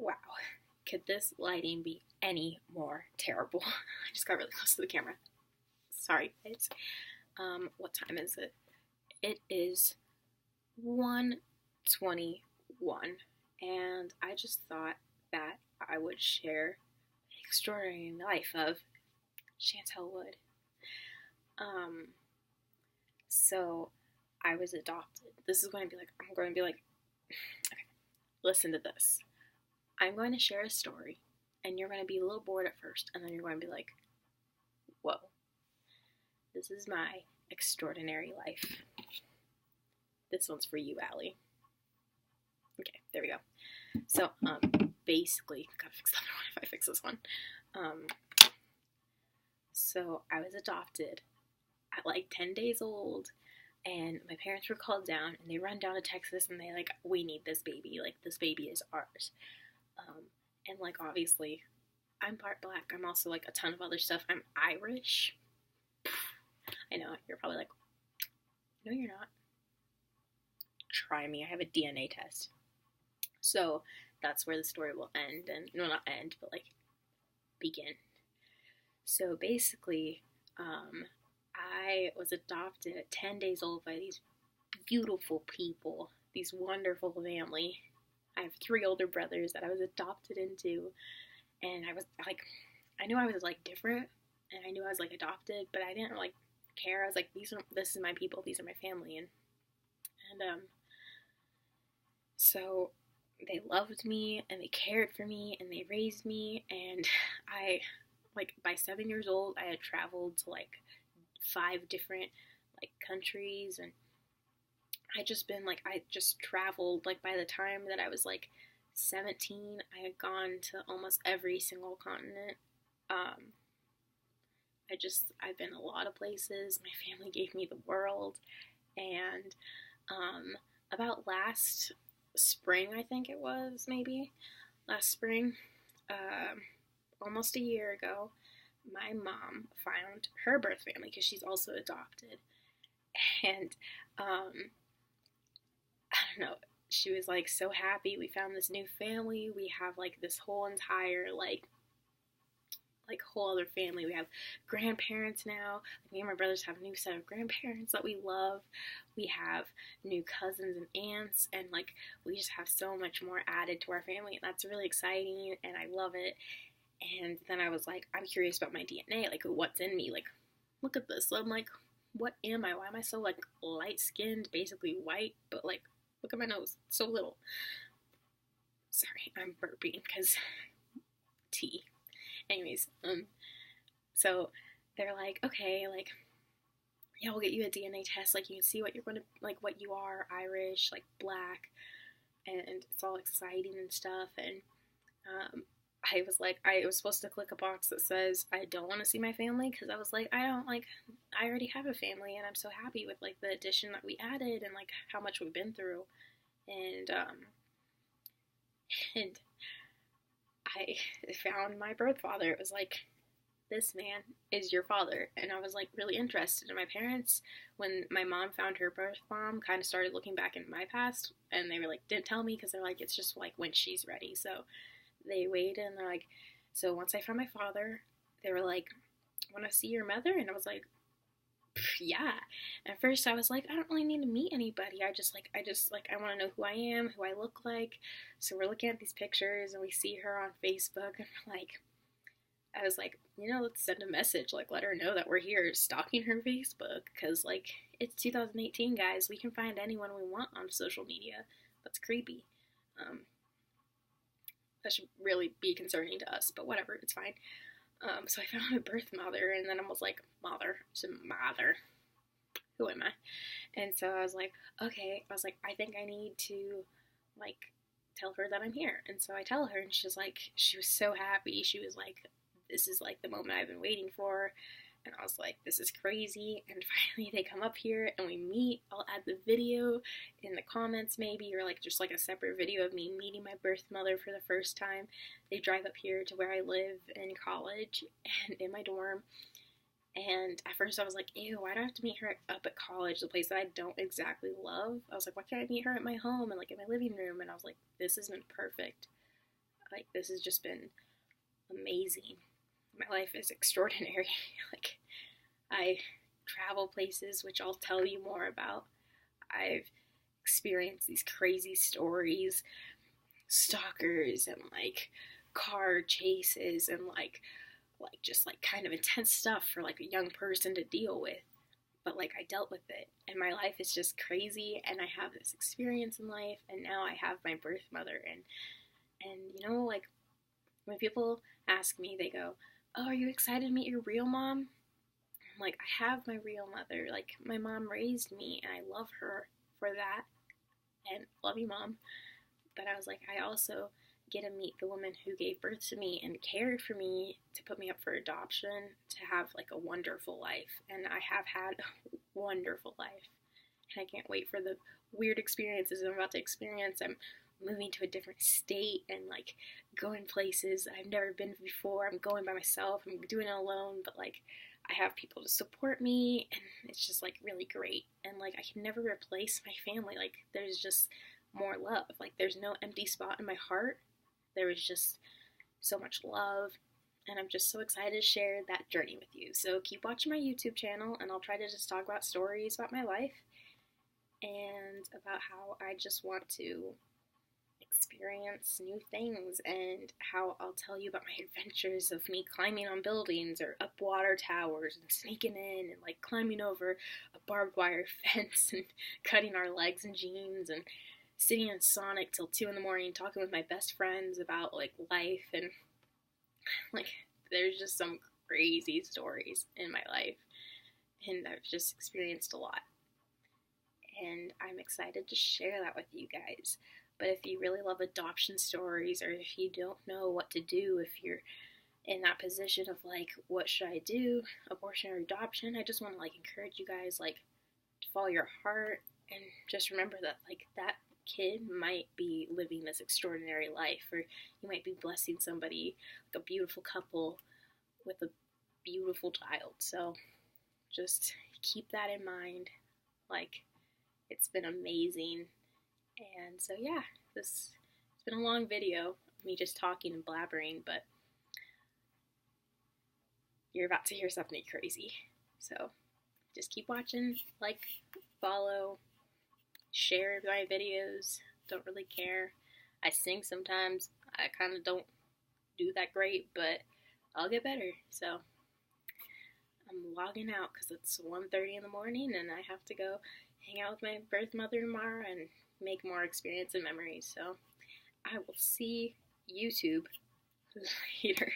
Wow. Could this lighting be any more terrible? I just got really close to the camera. Sorry, guys. What time is it? It is 1:21, and I just thought that I would share the extraordinary life of Chantel Wood. So I was adopted. This is going to be like, I'm going to be like, okay, listen to this. I'm going to share a story, and you're going to be a little bored at first, and then you're going to be like, whoa, this is my extraordinary life. This one's for you, Allie. Okay, there we go. So, basically, gotta fix that one if I fix this one. So I was adopted at like 10 days old, and my parents were called down, and they run down to Texas, and they like, we need this baby. Like, this baby is ours. And like, obviously, I'm part black. I'm also like a ton of other stuff. I'm Irish. I know, you're probably like, no, you're not. Try me. I have a DNA test. So that's where the story will end, and no, not end, but like begin. So basically, I was adopted at 10 days old by these beautiful people, these wonderful family. I have 3 older brothers that I was adopted into, and I was like, I knew I was like different, and I knew I was like adopted, but I didn't like care. I was like, this is my people, these are my family, and so they loved me, and they cared for me, and they raised me, and I, like, by 7 years old, I had traveled to like 5 different like countries, and I just traveled. Like, by the time that I was like 17, I had gone to almost every single continent. I've been a lot of places. My family gave me the world, and about last spring, I think it was, maybe last spring, almost a year ago, my mom found her birth family because she's also adopted, and I don't know, she was like so happy we found this new family. We have like this whole entire like whole other family. We have grandparents now. Like, me and my brothers have a new set of grandparents that we love. We have new cousins and aunts, and like we just have so much more added to our family, and that's really exciting, and I love it. And then I was like, I'm curious about my DNA, like what's in me, like look at this. So I'm like, what am I? Why am I so like light skinned, basically white, but like look at my nose, so little. Sorry, I'm burping because tea. Anyways, so they're like, okay, like, yeah, we'll get you a DNA test, like, you can see what you're going to, like, what you are, Irish, like, black, and it's all exciting and stuff, and, I was like, I was supposed to click a box that says, I don't want to see my family, because I was like, I already have a family, and I'm so happy with, like, the addition that we added, and, like, how much we've been through, and I found my birth father. It was like, this man is your father. And I was like really interested in my parents. When my mom found her birth mom, kind of started looking back in my past, and they were like, didn't tell me, because they're like, it's just like when she's ready. So they waited, and they're like, so once I found my father, they were like, want to see your mother? And I was like, yeah. At first I was like, I don't really need to meet anybody. I want to know who I am, who I look like. So we're looking at these pictures, and we see her on Facebook, and we're like, I was like, let's send a message, like, let her know that we're here stalking her Facebook, because like, it's 2018, guys. We can find anyone we want on social media. That's creepy. That should really be concerning to us, but whatever, it's fine. So I found my birth mother, and then I was like, mother, who am I? And so I was like, okay, I think I need to, like, tell her that I'm here. And so I tell her, and she was so happy. She was like, this is like the moment I've been waiting for. And I was like, this is crazy. And finally they come up here and we meet. I'll add the video in the comments maybe, or like just like a separate video of me meeting my birth mother for the first time. They drive up here to where I live in college and in my dorm. And at first I was like, ew, why do I have to meet her up at college, the place that I don't exactly love? I was like, why can't I meet her at my home and like in my living room? And I was like, this isn't perfect. Like, this has just been amazing. My life is extraordinary. Like, I travel places, which I'll tell you more about. I've experienced these crazy stories, stalkers, and like car chases, and like just like kind of intense stuff for like a young person to deal with. But like, I dealt with it, and my life is just crazy, and I have this experience in life, and now I have my birth mother. And you know, like, when people ask me, they go, "Oh, are you excited to meet your real mom?" I'm like, I have my real mother. Like, my mom raised me, and I love her for that, and love you, Mom. But I was like, I also get to meet the woman who gave birth to me and cared for me to put me up for adoption, to have like a wonderful life. And I have had a wonderful life. And I can't wait for the weird experiences I'm about to experience. I'm moving to a different state and like going places I've never been before. I'm going by myself. I'm doing it alone, but like, I have people to support me, and it's just like really great. And like, I can never replace my family. Like, there's just more love. Like, there's no empty spot in my heart. There is just so much love, and I'm just so excited to share that journey with you. So keep watching my YouTube channel, and I'll try to just talk about stories about my life and about how I just want to experience new things, and how I'll tell you about my adventures of me climbing on buildings or up water towers and sneaking in and like climbing over a barbed wire fence and cutting our legs and jeans and sitting in Sonic till 2 in the morning talking with my best friends about like life. And like, there's just some crazy stories in my life, and I've just experienced a lot, and I'm excited to share that with you guys. But if you really love adoption stories, or if you don't know what to do, if you're in that position of like, what should I do, abortion or adoption, I just want to like encourage you guys like to follow your heart, and just remember that like that kid might be living this extraordinary life, or you might be blessing somebody, like a beautiful couple with a beautiful child. So just keep that in mind. Like, it's been amazing. And so yeah, it's been a long video of me just talking and blabbering, but you're about to hear something crazy. So just keep watching, like, follow, share my videos. Don't really care. I sing sometimes. I kind of don't do that great, but I'll get better. So I'm logging out because it's 1:30 in the morning, and I have to go hang out with my birth mother tomorrow and make more experience and memories. So I will see YouTube later.